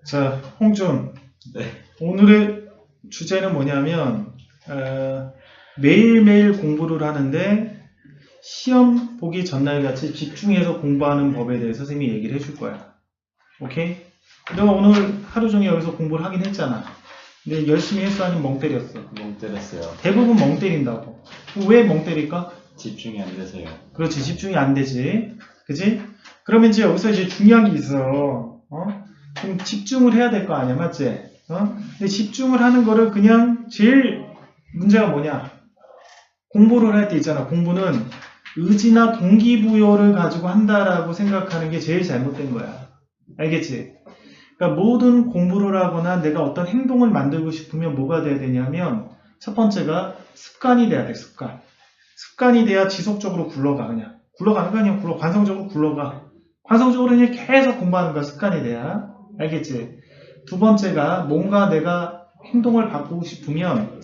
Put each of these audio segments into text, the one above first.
자, 홍준. 네. 오늘의 주제는 뭐냐면, 매일매일 공부를 하는데, 시험 보기 전날 같이 집중해서 공부하는 법에 대해서 선생님이 얘기를 해줄 거야. 오케이? 내가 오늘 하루 종일 여기서 공부를 하긴 했잖아. 근데 열심히 했어? 아니면 멍 때렸어? 멍 때렸어요. 대부분 멍 때린다고. 왜 멍 때릴까? 집중이 안 돼서요. 그렇지, 집중이 안 되지. 그지? 그러면 이제 여기서 이제 중요한 게 있어. 좀 집중을 해야 될 거 아니야, 맞지? 근데 집중을 하는 거를 그냥 제일 문제가 뭐냐? 공부를 할 때 있잖아. 공부는 의지나 동기부여를 가지고 한다라고 생각하는 게 제일 잘못된 거야. 알겠지? 그러니까 모든 공부를 하거나 내가 어떤 행동을 만들고 싶으면 뭐가 돼야 되냐면 첫 번째가 습관이 돼야 돼, 습관. 습관이 돼야 지속적으로 굴러가, 그냥. 굴러가는 거 아니야, 관성적으로 굴러가. 관성적으로 그냥 계속 공부하는 거야, 습관이 돼야. 알겠지? 두 번째가 뭔가 내가 행동을 바꾸고 싶으면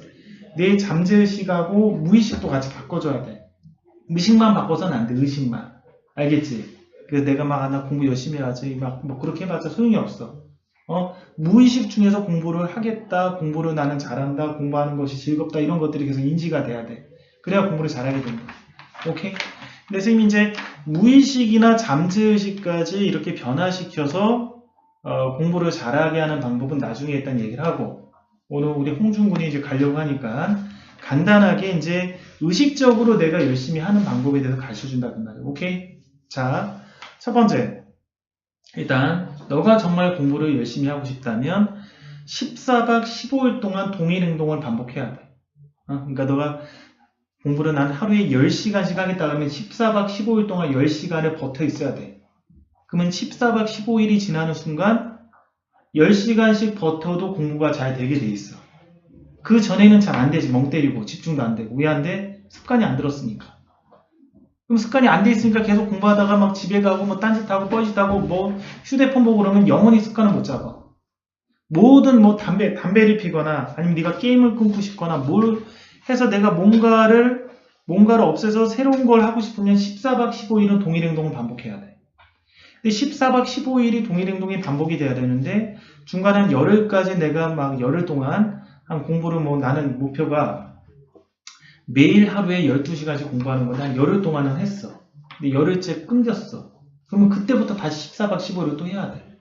내 잠재의식하고 무의식도 같이 바꿔줘야 돼. 의식만 바꿔서는 안 돼, 의식만. 알겠지? 그래서 내가 나 공부 열심히 하지, 뭐 그렇게 해봤자 소용이 없어. 무의식 중에서 공부를 하겠다, 공부를 나는 잘한다, 공부하는 것이 즐겁다, 이런 것들이 계속 인지가 돼야 돼. 그래야 공부를 잘하게 된다. 오케이? 근데 선생님이 이제 무의식이나 잠재의식까지 이렇게 변화시켜서 공부를 잘하게 하는 방법은 나중에 일단 얘기를 하고, 오늘 우리 홍준 군이 이제 가려고 하니까 간단하게 이제 의식적으로 내가 열심히 하는 방법에 대해서 가르쳐 준다 그 말이에요. 오케이? 자, 첫 번째. 일단 너가 정말 공부를 열심히 하고 싶다면 14박 15일 동안 동일 행동을 반복해야 돼. 그러니까 너가 공부를 난 하루에 10시간씩 하겠다 그러면 14박 15일 동안 10시간을 버텨 있어야 돼. 그러면 14박 15일이 지나는 순간 10시간씩 버텨도 공부가 잘 되게 돼 있어. 그 전에는 잘 안 되지. 멍 때리고 집중도 안 되고. 왜 안 돼? 습관이 안 들었으니까. 그럼 습관이 안 돼 있으니까 계속 공부하다가 막 집에 가고 뭐 딴짓하고 뻘짓하고 뭐 휴대폰 보고 그러면 영원히 습관을 못 잡아. 뭐든 뭐 담배를 피거나 아니면 네가 게임을 끊고 싶거나 뭘 해서 내가 뭔가를 없애서 새로운 걸 하고 싶으면 14박 15일은 동일 행동을 반복해야 돼. 근데 14박 15일이 동일 행동이 반복이 돼야 되는데 중간에 한 열흘까지 내가 막 열흘 동안 한 공부를 뭐 나는 목표가 매일 하루에 12시간씩 공부하는 거는 한 열흘 동안은 했어. 근데 열흘째 끊겼어. 그러면 그때부터 다시 14박 15일을 또 해야 돼.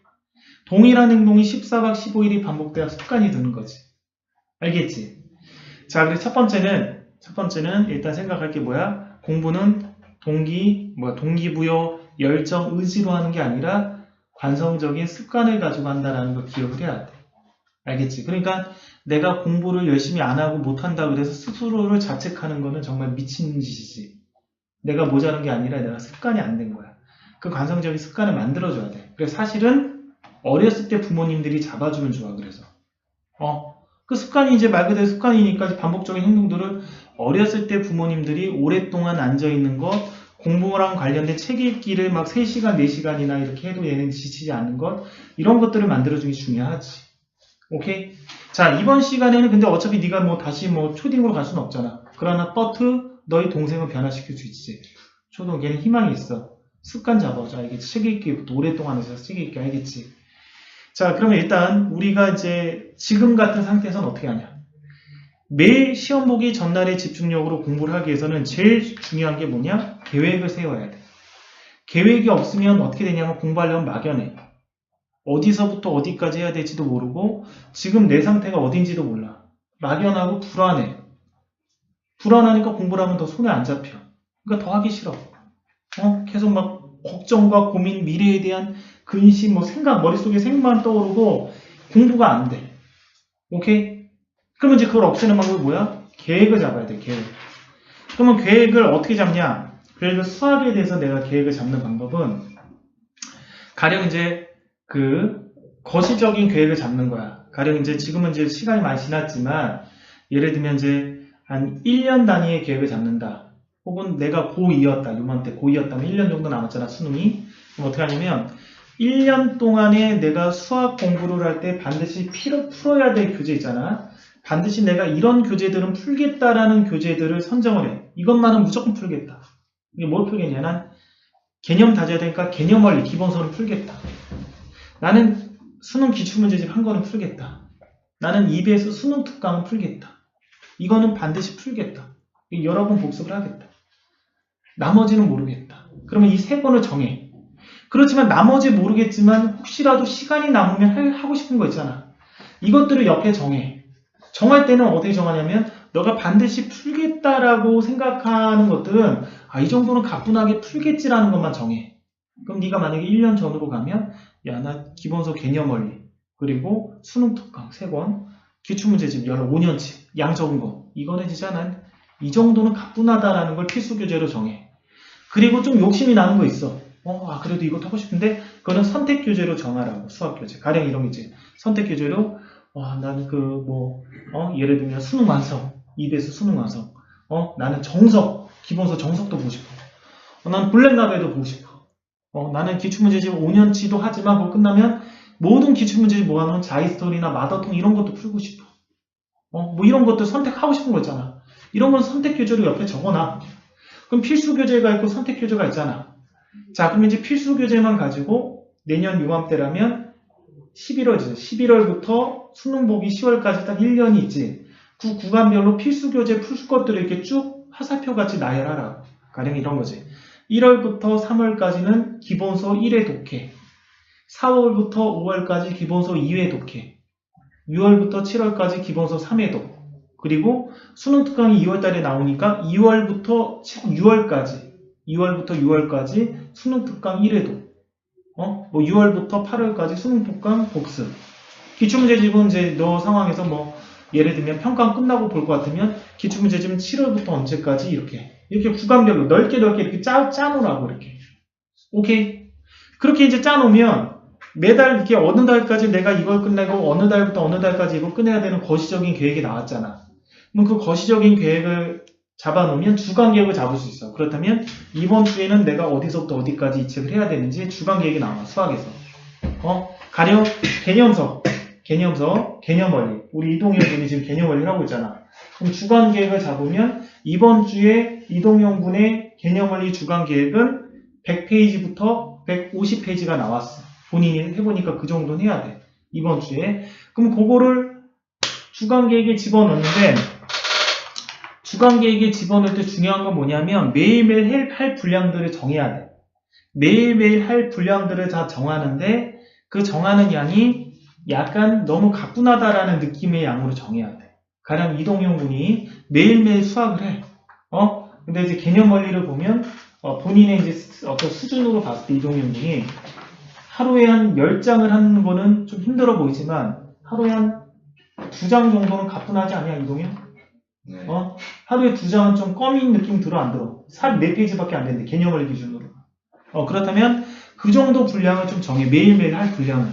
동일한 행동이 14박 15일이 반복돼야 습관이 드는 거지. 알겠지? 자, 그래서 첫 번째는 일단 생각할 게 뭐야? 공부는 동기부여, 열정, 의지로 하는 게 아니라 관성적인 습관을 가지고 한다는 걸 기억을 해야 돼. 알겠지? 그러니까 내가 공부를 열심히 안 하고 못한다 그래서 스스로를 자책하는 거는 정말 미친 짓이지. 내가 모자란 게 아니라 내가 습관이 안 된 거야. 그 관성적인 습관을 만들어줘야 돼. 그래서 사실은 어렸을 때 부모님들이 잡아주면 좋아. 그래서 그 습관이 이제 말 그대로 습관이니까 반복적인 행동들을 어렸을 때 부모님들이 오랫동안 앉아있는 것, 공부랑 관련된 책 읽기를 막 3시간, 4시간이나 이렇게 해도 얘는 지치지 않는 것, 이런 것들을 만들어주는 게 중요하지. 오케이? 자, 이번 시간에는 근데 어차피 네가 뭐 다시 뭐 초딩으로 갈 수는 없잖아. 그러나 너희 동생을 변화시킬 수 있지. 초등 걔는 희망이 있어. 습관 잡아줘. 알겠지? 책 읽기부터 오랫동안 해서 책 읽기 알겠지? 자, 그러면 일단 우리가 이제 지금 같은 상태에서는 어떻게 하냐? 매일 시험 보기 전날에 집중력으로 공부를 하기 위해서는 제일 중요한 게 뭐냐? 계획을 세워야 돼. 계획이 없으면 어떻게 되냐면 공부하려면 막연해. 어디서부터 어디까지 해야 될지도 모르고 지금 내 상태가 어딘지도 몰라. 막연하고 불안해. 불안하니까 공부를 하면 더 손에 안 잡혀. 그러니까 더 하기 싫어. 계속 막 걱정과 고민, 미래에 대한 근심, 뭐 생각, 머릿속에 생각만 떠오르고 공부가 안 돼. 오케이? 그러면 이제 그걸 없애는 방법이 뭐야? 계획을 잡아야 돼, 계획. 그러면 계획을 어떻게 잡냐? 계획을 수학에 대해서 내가 계획을 잡는 방법은 가령 이제 거시적인 계획을 잡는 거야. 가령 이제 지금은 이제 시간이 많이 지났지만 예를 들면 이제 한 1년 단위의 계획을 잡는다. 혹은 내가 고2였다. 요맘때 고2였다면 1년 정도 남았잖아, 수능이. 그럼 어떻게 하냐면 1년 동안에 내가 수학 공부를 할 때 반드시 풀어야 될 교재 있잖아. 반드시 내가 이런 교재들은 풀겠다라는 교재들을 선정을 해. 이것만은 무조건 풀겠다. 이게 뭘 풀겠냐면 개념 다져야 되니까 개념 원리 기본서를 풀겠다. 나는 수능 기출문제집 한 거는 풀겠다. 나는 EBS 수능 특강은 풀겠다. 이거는 반드시 풀겠다. 여러 번 복습을 하겠다. 나머지는 모르겠다. 그러면 이 세 번을 정해. 그렇지만 나머지 모르겠지만 혹시라도 시간이 남으면 하고 싶은 거 있잖아. 이것들을 옆에 정해. 정할 때는 어떻게 정하냐면 너가 반드시 풀겠다라고 생각하는 것들은 이 정도는 가뿐하게 풀겠지라는 것만 정해. 그럼 네가 만약에 1년 전으로 가면 야, 나 기본서 개념 원리 그리고 수능 특강 3권 기출문제집 5년치 양 적은 거 이거는 진짜 난 이 정도는 가뿐하다라는 걸 필수 교재로 정해. 그리고 좀 욕심이 나는 거 있어. 그래도 이것도 하고 싶은데 그거는 선택 교재로 정하라고. 수학 교재 가령 이런 게 있지. 선택 교재로 나는 예를 들면 수능 완성 EBS 수능 완성 나는 정석 기본서 정석도 보고 싶어. 나는 블랙라벨도 보고 싶어. 나는 기출문제집 5년치도 하지만 그거 끝나면 모든 기출문제집 모아놓은 자이스토리나 마더통 이런 것도 풀고 싶어. 이런 것도 선택하고 싶은 거 있잖아. 이런 건 선택 교재로 옆에 적어놔. 그럼 필수 교재가 있고 선택 교재가 있잖아. 자, 그럼 이제 필수 교재만 가지고 내년 요맘때라면 11월이죠. 11월부터 수능 보기 10월까지 딱 1년이 있지. 그 구간별로 필수 교재 풀 것들을 이렇게 쭉 화살표 같이 나열하라고. 가령 이런 거지. 1월부터 3월까지는 기본서 1회 독해. 4월부터 5월까지 기본서 2회 독해. 6월부터 7월까지 기본서 3회 독. 그리고 수능 특강이 2월달에 나오니까 2월부터 6월까지 수능 특강 1회 독. 6월부터 8월까지 수능 특강 복습. 기출문제집은 이제 너 상황에서 예를 들면 평가 끝나고 볼 것 같으면 기출문제집은 7월부터 언제까지 이렇게 구간별로 넓게 이렇게 짜놓으라고 이렇게. 오케이? 그렇게 이제 짜놓으면 매달 이렇게 어느 달까지 내가 이걸 끝내고 어느 달부터 어느 달까지 이걸 끝내야 되는 거시적인 계획이 나왔잖아. 그럼 그 거시적인 계획을 잡아놓으면 주간 계획을 잡을 수 있어. 그렇다면 이번 주에는 내가 어디서부터 어디까지 이 책을 해야 되는지 주간 계획이 나와. 수학에서. 가령 개념서, 개념 원리. 우리 이동현 군이 지금 개념 원리를 하고 있잖아. 그럼 주간 계획을 잡으면 이번 주에 이동현 군의 개념 원리 주간 계획은 100페이지부터 150페이지가 나왔어. 본인이 해보니까 그 정도는 해야 돼. 이번 주에. 그럼 그거를 주간 계획에 집어넣는데 주간 계획에 집어넣을 때 중요한 건 뭐냐면 매일매일 할 분량들을 정해야 돼. 매일매일 할 분량들을 다 정하는데 그 정하는 양이 약간 너무 가뿐하다라는 느낌의 양으로 정해야 돼. 가령 이동용 군이 매일매일 수학을 해. 근데 이제 개념 원리를 보면 본인의 이제 어떤 수준으로 봤을 때 이동용 군이 하루에 한 10장을 하는 거는 좀 힘들어 보이지만 하루에 한 2장 정도는 가뿐하지 않냐 이동용? 네. 하루에 2장은 좀 껌인 느낌 들어 안 들어? 4페이지밖에 안 되는데 개념 원리 기준으로. 그렇다면 그 정도 분량을 좀 정해. 매일매일 할 분량을.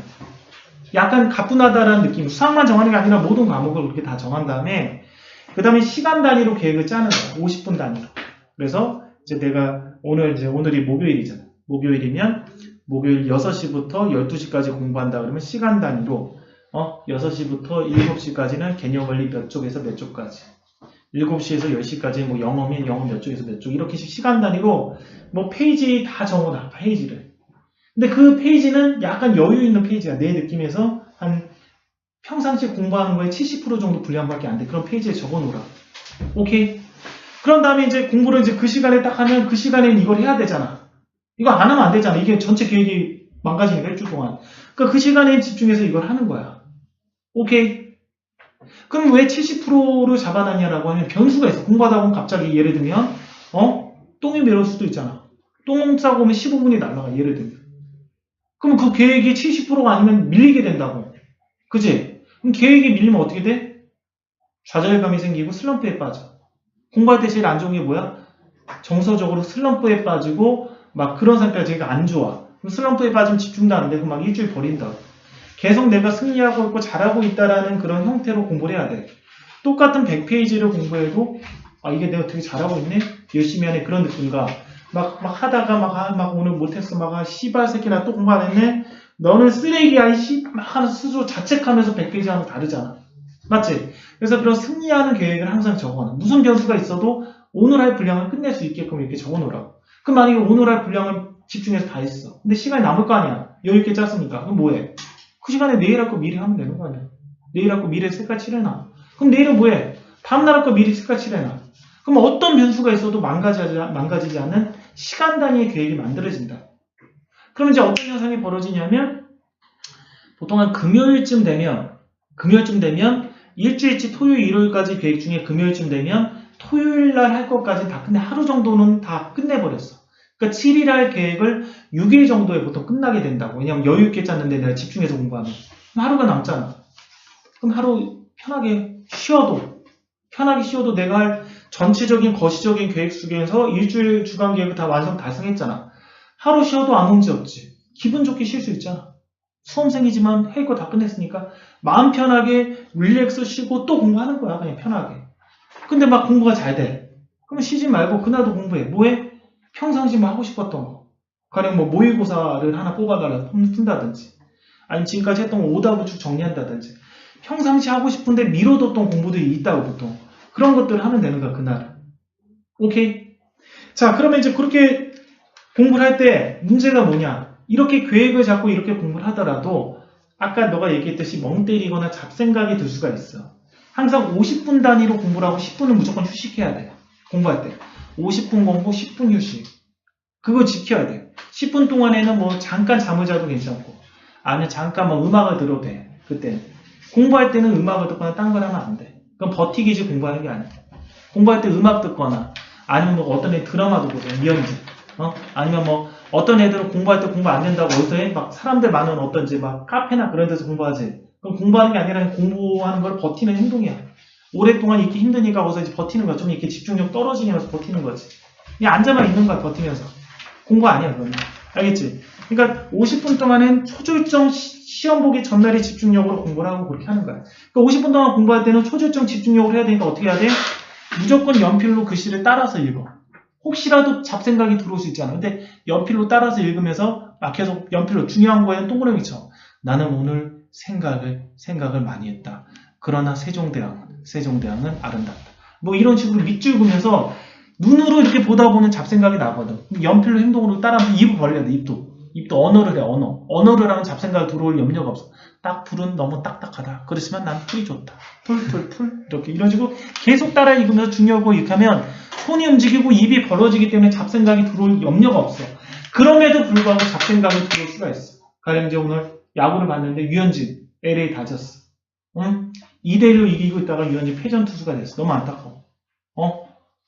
약간 가뿐하다라는 느낌. 수학만 정하는 게 아니라 모든 과목을 그렇게 다 정한 다음에 그 다음에 시간 단위로 계획을 짜는 거야. 50분 단위로. 그래서 이제 내가 오늘이 목요일이잖아. 목요일이면 목요일 6시부터 12시까지 공부한다 그러면 시간 단위로 6시부터 7시까지는 개념 원리 몇 쪽에서 몇 쪽까지 7시에서 10시까지 영어면 영어 몇 쪽에서 몇 쪽 이렇게 시간 단위로 페이지 다 적어놔. 페이지를. 근데 그 페이지는 약간 여유 있는 페이지야. 내 느낌에서 한 평상시 공부하는 거에 70% 정도 분량밖에 안 돼. 그런 페이지에 적어놓으라. 오케이? 그런 다음에 이제 공부를 이제 그 시간에 딱 하면 그 시간에는 이걸 해야 되잖아. 이거 안 하면 안 되잖아. 이게 전체 계획이 망가지니까 일주일 동안. 그러니까 그 시간에 집중해서 이걸 하는 거야. 오케이? 그럼 왜 70%를 잡아놨냐라고 하면 변수가 있어. 공부하다 보면 갑자기 예를 들면 똥이 매울 수도 있잖아. 똥 싸고 오면 15분이 날아가. 예를 들면. 그럼 그 계획이 70%가 아니면 밀리게 된다고. 그치? 그럼 계획이 밀리면 어떻게 돼? 좌절감이 생기고 슬럼프에 빠져. 공부할 때 제일 안 좋은 게 뭐야? 정서적으로 슬럼프에 빠지고 막 그런 상태가 되게 안 좋아. 그럼 슬럼프에 빠지면 집중도 안 되고 막 일주일 버린다. 계속 내가 승리하고 있고 잘하고 있다라는 그런 형태로 공부를 해야 돼. 똑같은 100페이지를 공부해도 이게 내가 되게 잘하고 있네? 열심히 하네. 그런 느낌과 막 하다가 막 오늘 못했어. 막 씨발 새끼나 또 공부 안 했네? 너는 쓰레기야. 막 하는 스스로 자책하면서 100페이지 하면 다르잖아. 맞지? 그래서 그런 승리하는 계획을 항상 적어놔. 무슨 변수가 있어도 오늘 할 분량을 끝낼 수 있게끔 이렇게 적어놓으라고. 그럼 만약에 오늘 할 분량을 집중해서 다 했어. 근데 시간이 남을 거 아니야. 여유있게 짰으니까. 그럼 뭐해? 그 시간에 내일 할 거 미리 하면 되는 거 아니야. 내일 할 거 미리 색깔 칠해놔. 그럼 내일은 뭐해? 다음날 할 거 미리 색깔 칠해놔. 그럼 어떤 변수가 있어도 망가지지 않는 시간 단위의 계획이 만들어진다. 그럼 이제 어떤 현상이 벌어지냐면 보통 한 금요일쯤 되면 일주일치 토요일, 일요일까지 계획 중에 금요일쯤 되면 토요일날 할 것까지 다 끝내. 하루 정도는 다 끝내버렸어. 그러니까 7일 할 계획을 6일 정도에 보통 끝나게 된다고. 왜냐면 여유 있게 짰는데 내가 집중해서 공부하면. 그럼 하루가 남잖아. 그럼 하루 편하게 쉬어도 내가 할 전체적인 거시적인 계획 속에서 일주일 주간 계획을 다 달성했잖아. 하루 쉬어도 아무 문제 없지. 기분 좋게 쉴 수 있잖아. 수험생이지만 할 거 다 끝냈으니까 마음 편하게 릴렉스 쉬고 또 공부하는 거야. 그냥 편하게. 근데 막 공부가 잘 돼. 그럼 쉬지 말고 그날도 공부해. 뭐해? 평상시 뭐 하고 싶었던 거. 가령 뭐 모의고사를 하나 뽑아달라 푼다든지 아니면 지금까지 했던 거 오답을 쭉 정리한다든지 평상시 하고 싶은데 미뤄뒀던 공부들이 있다고 보통. 그런 것들을 하면 되는 거야, 그날. 오케이? 자, 그러면 이제 그렇게 공부를 할 때 문제가 뭐냐? 이렇게 계획을 잡고 이렇게 공부를 하더라도 아까 너가 얘기했듯이 멍 때리거나 잡생각이 들 수가 있어. 항상 50분 단위로 공부를 하고 10분은 무조건 휴식해야 돼. 공부할 때. 50분 공부, 10분 휴식. 그거 지켜야 돼. 10분 동안에는 뭐 잠깐 잠을 자도 괜찮고 아니면 잠깐 뭐 음악을 들어도 돼. 그때. 공부할 때는 음악을 듣거나 딴 걸 하면 안 돼. 그럼 버티기지 공부하는 게 아니야. 공부할 때 음악 듣거나 아니면 뭐 어떤 애 드라마도 보고 이연지 아니면 뭐 어떤 애들은 공부할 때 공부 안 된다고 어디서 해? 막 사람들 많은 어떤지 막 카페나 그런 데서 공부하지. 그럼 공부하는 게 아니라 공부하는 걸 버티는 행동이야. 오랫동안 있기 힘드니까 거기서 이제 버티는 거야. 좀 이렇게 집중력 떨어지면서 버티는 거지. 그냥 앉아만 있는 거야, 버티면서. 공부 아니야, 그건. 알겠지? 그러니까 50분 동안은 초절정 시험 보기 전날에 집중력으로 공부를 하고 그렇게 하는 거야. 그러니까 50분 동안 공부할 때는 초절정 집중력으로 해야 되니까 어떻게 해야 돼? 무조건 연필로 글씨를 따라서 읽어. 혹시라도 잡생각이 들어올 수 있잖아. 근데 연필로 따라서 읽으면서 계속 연필로 중요한 거에는 동그라미 쳐. 나는 오늘 생각을 많이 했다. 그러나 세종대왕은 아름답다. 뭐 이런 식으로 밑줄 그면서 눈으로 이렇게 보다 보면 잡생각이 나거든. 연필로 행동으로 따라하면 입을 벌려야 돼. 입도 언어를 해. 언어를 하면 잡생각이 들어올 염려가 없어. 풀은 너무 딱딱하다. 그렇지만 난 풀이 좋다. 풀 이렇게 이런 식으로 계속 따라 읽으면서 중요한 거 이렇게 하면 손이 움직이고 입이 벌어지기 때문에 잡생각이 들어올 염려가 없어. 그럼에도 불구하고 잡생각이 들어올 수가 있어. 가령 이제 오늘 야구를 봤는데 유현진 LA 다저스 2대1로 이기고 있다가 유현진 패전 투수가 됐어. 너무 안타까워.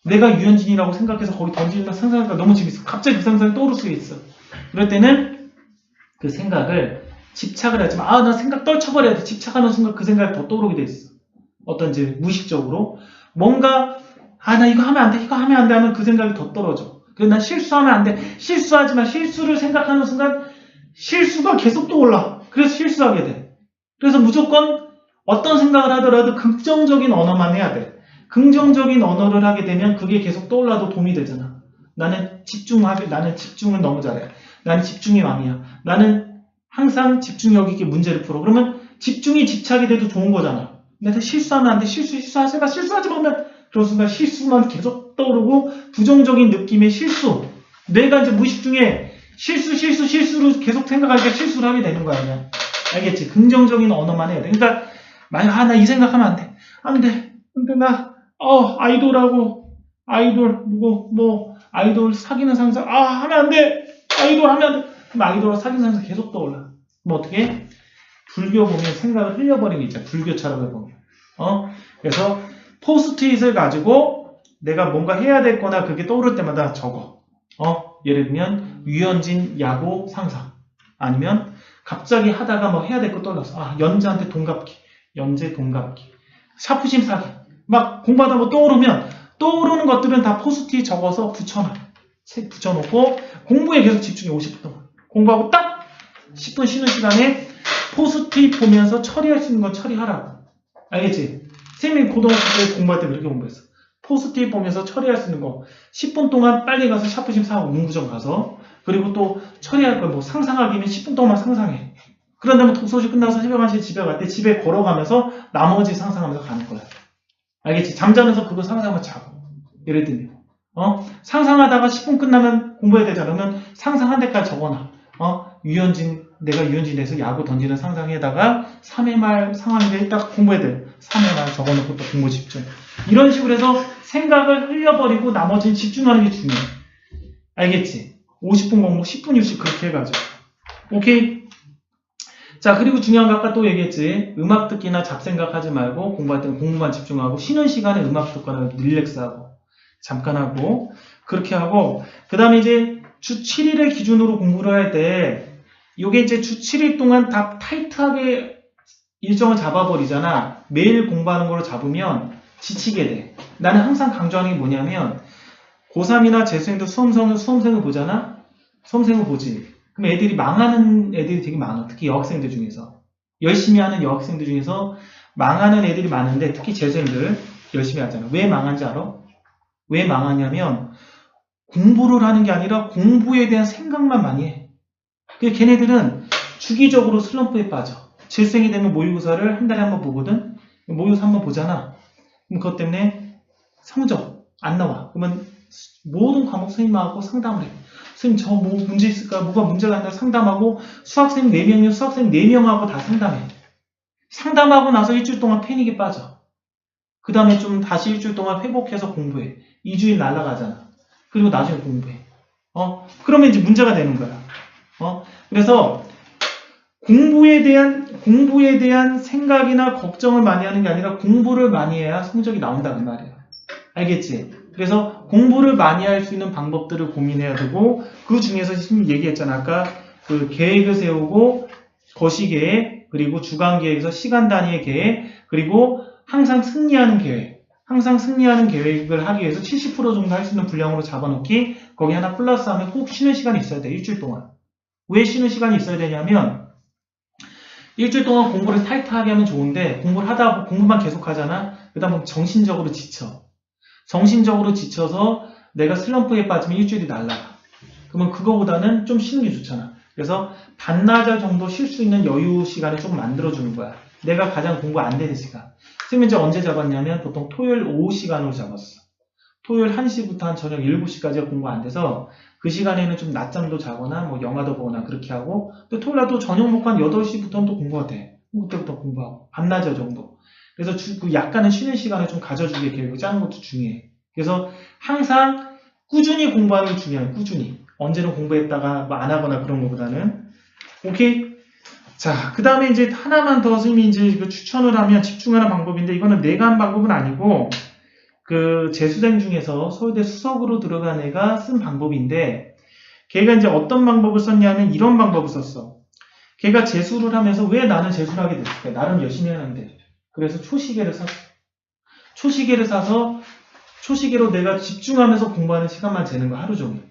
내가 유현진이라고 생각해서 거기 던지는 상상하니까 너무 재밌어. 갑자기 그 상상이 떠오를 수가 있어. 그럴 때는 그 생각을 집착을 하지만 나 생각 떨쳐버려야 돼. 집착하는 순간 그 생각이 더 떠오르게 돼 있어. 어떤지 무의식적으로 뭔가 나 이거 하면 안 돼. 이거 하면 안 돼 하면 그 생각이 더 떨어져. 그래서 난 실수하면 안 돼. 실수하지만 실수를 생각하는 순간 실수가 계속 떠올라. 그래서 실수하게 돼. 그래서 무조건 어떤 생각을 하더라도 긍정적인 언어만 해야 돼. 긍정적인 언어를 하게 되면 그게 계속 떠올라도 도움이 되잖아. 나는 집중을 너무 잘해. 나는 집중의 왕이야. 나는 항상 집중력 있게 문제를 풀어. 그러면 집중이 집착이 돼도 좋은 거잖아. 근데 실수하면 안 돼. 실수하지 마. 그런 순간 실수만 계속 떠오르고 부정적인 느낌의 실수. 뇌가 이제 무의식 중에 실수로 계속 생각하니까 실수를 하게 되는 거야. 그냥. 알겠지? 긍정적인 언어만 해야 돼. 그러니까 만약 나 이 생각하면 안 돼. 안 돼. 근데 나 아이돌 사귀는 상상 하면 안 돼. 아이돌 하면 안 돼. 그럼 아이돌 사귀는 상상 계속 떠올라. 그럼 어떻게 해? 불교 보면 생각을 흘려버리는 게 있잖아. 불교 철학을 보면. 그래서 포스트잇을 가지고 내가 뭔가 해야 될 거나 그게 떠오를 때마다 적어. 예를 들면 유현진 야구 상상. 아니면 갑자기 하다가 뭐 해야 될 거 떠올랐어. 연재한테 연재 동갑기. 샤프심 사기. 막 공부하다 뭐 떠오르는 것들은 다 포스트잇 적어서 붙여놔. 책 붙여놓고 공부에 계속 집중해. 50분 동안. 공부하고 딱 10분 쉬는 시간에 포스트잇 보면서 처리할 수 있는 건 처리하라고. 알겠지? 선생님이 고등학교 때 공부할 때 그렇게 공부했어. 포스트잇 보면서 처리할 수 있는 거 10분 동안 빨리 가서 샤프심 사고 문구점 가서 그리고 또 처리할 거 뭐 상상하기면 10분 동안 상상해. 그런 다음에 독서실 끝나서 새벽 1시에 집에 갈 때 집에 걸어가면서 나머지 상상하면서 가는 거야. 알겠지? 잠자면서 그거 상상하면 자고. 예를 들면 상상하다가 10분 끝나면 공부해야 되잖아. 그러면 상상한 데까지 적어놔. 유현진 내가 유현진에서 야구 던지는 상상에다가 3회 말 상황에 딱 공부해야 돼. 3회 말 적어놓고 또 공부 집중. 이런 식으로 해서 생각을 흘려버리고 나머지는 집중하는 게 중요해. 알겠지? 50분 공부 10분 휴식 그렇게 해가지고. 오케이? 자, 그리고 중요한 거 아까 또 얘기했지. 음악 듣기나 잡생각 하지 말고 공부할 때는 공부만 집중하고 쉬는 시간에 음악 듣거나 릴렉스하고 잠깐 하고 그렇게 하고 그 다음에 이제 주 7일을 기준으로 공부를 할 때 요게 이제 주 7일 동안 다 타이트하게 일정을 잡아버리잖아. 매일 공부하는 걸로 잡으면 지치게 돼. 나는 항상 강조하는 게 뭐냐면 고3이나 재수생도 수험생을 보잖아? 수험생을 보지. 그럼 애들이 망하는 애들이 되게 많아. 특히 여학생들 중에서. 열심히 하는 여학생들 중에서 망하는 애들이 많은데 특히 재수생들 열심히 하잖아. 왜 망한지 알아? 왜 망하냐면 공부를 하는 게 아니라 공부에 대한 생각만 많이 해. 그래서 걔네들은 주기적으로 슬럼프에 빠져. 재수생이 되면 모의고사를 한 달에 한 번 보거든? 모의고사 한 번 보잖아. 그럼 그것 때문에 성적 안 나와. 그러면 모든 과목 선생님하고 상담을 해. 선생님 저 뭐 문제 있을까? 뭐가 문제가 있나 상담하고 수학생 4명이면 수학생 4명하고 다 상담해. 상담하고 나서 일주일 동안 패닉에 빠져. 그 다음에 좀 다시 일주일 동안 회복해서 공부해. 2주일 날아가잖아. 그리고 나중에 공부해. 그러면 이제 문제가 되는 거야. 그래서 공부에 대한 생각이나 걱정을 많이 하는 게 아니라 공부를 많이 해야 성적이 나온다 그 말이야. 알겠지? 그래서 공부를 많이 할 수 있는 방법들을 고민해야 되고 그 중에서 지금 얘기했잖아. 아까 그 계획을 세우고 거시계획 그리고 주간계획에서 시간 단위의 계획 그리고 항상 승리하는 계획. 항상 승리하는 계획을 하기 위해서 70% 정도 할 수 있는 분량으로 잡아놓기 거기 하나 플러스하면 꼭 쉬는 시간이 있어야 돼. 일주일 동안. 왜 쉬는 시간이 있어야 되냐면 일주일 동안 공부를 타이트하게 하면 좋은데 공부를 하다 공부만 계속 하잖아. 그러다 보면 정신적으로 지쳐. 정신적으로 지쳐서 내가 슬럼프에 빠지면 일주일이 날아가. 그러면 그거보다는 좀 쉬는 게 좋잖아. 그래서 반나절 정도 쉴 수 있는 여유 시간을 좀 만들어주는 거야. 내가 가장 공부 안 되는 시간. 선생님 이제 언제 잡았냐면 보통 토요일 오후 시간으로 잡았어. 토요일 1시부터 한 저녁 7시까지가 공부 안 돼서 그 시간에는 좀 낮잠도 자거나 뭐 영화도 보거나 그렇게 하고 또 토요일 날 또 저녁 먹고 한 8시부터는 또 공부가 돼. 그때부터 공부하고 반나절 정도. 그래서 그 약간은 쉬는 시간을 좀 가져주게 계획을 짜는 것도 중요해. 그래서 항상 꾸준히 공부하는 게 중요해. 꾸준히. 언제는 공부했다가 뭐 안 하거나 그런 것보다는. 오케이? 자, 그 다음에 이제 하나만 더 선생님이 이제 추천을 하면 집중하는 방법인데 이거는 내가 한 방법은 아니고 그 재수생 중에서 서울대 수석으로 들어간 애가 쓴 방법인데 걔가 이제 어떤 방법을 썼냐면 이런 방법을 썼어. 걔가 재수를 하면서 왜 나는 재수를 하게 됐을까? 나름 열심히 하는데. 그래서 초시계를 샀어. 초시계를 사서 초시계로 내가 집중하면서 공부하는 시간만 재는 거 하루 종일.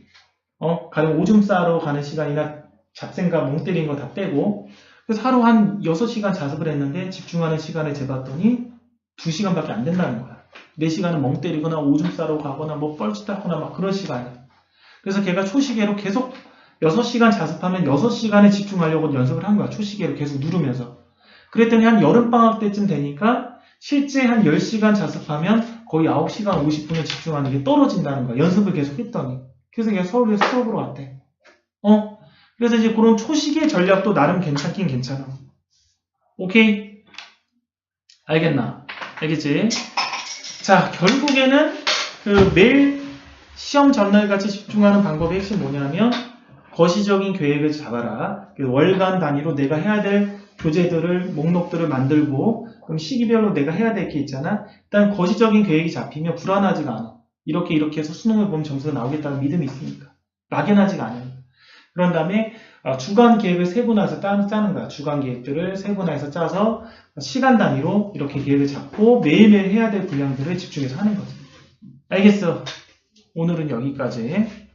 가령 오줌 싸러 가는 시간이나 잡생각 멍 때리는 거 다 빼고 그래서 하루 한 6시간 자습을 했는데 집중하는 시간을 재봤더니 2시간밖에 안 된다는 거야. 4시간은 멍 때리거나 오줌 싸러 가거나 뭐 뻘짓 하거나 막 그런 시간이야. 그래서 걔가 초시계로 계속 6시간 자습하면 6시간에 집중하려고 연습을 한 거야. 초시계로 계속 누르면서. 그랬더니 한 여름방학 때쯤 되니까 실제 한 10시간 자습하면 거의 9시간 50분을 집중하는 게 떨어진다는 거야. 연습을 계속 했더니. 그래서 걔가 서울대 수업으로 왔대. 그래서 이제 그런 초시계 전략도 나름 괜찮긴 괜찮아. 오케이? 알겠나? 알겠지? 자, 결국에는 그 매일 시험 전날 같이 집중하는 방법의 핵심이 뭐냐면 거시적인 계획을 잡아라. 월간 단위로 내가 해야 될 교재들을, 목록들을 만들고 그럼 시기별로 내가 해야 될 게 있잖아. 일단 거시적인 계획이 잡히면 불안하지가 않아. 이렇게 해서 수능을 보면 점수가 나오겠다는 믿음이 있으니까. 막연하지가 않으니까. 그런 다음에 주간 계획을 세분화해서 짜는 거야. 주간 계획들을 세분화해서 짜서 시간 단위로 이렇게 계획을 잡고 매일매일 해야 될 분량들을 집중해서 하는 거지. 알겠어? 오늘은 여기까지.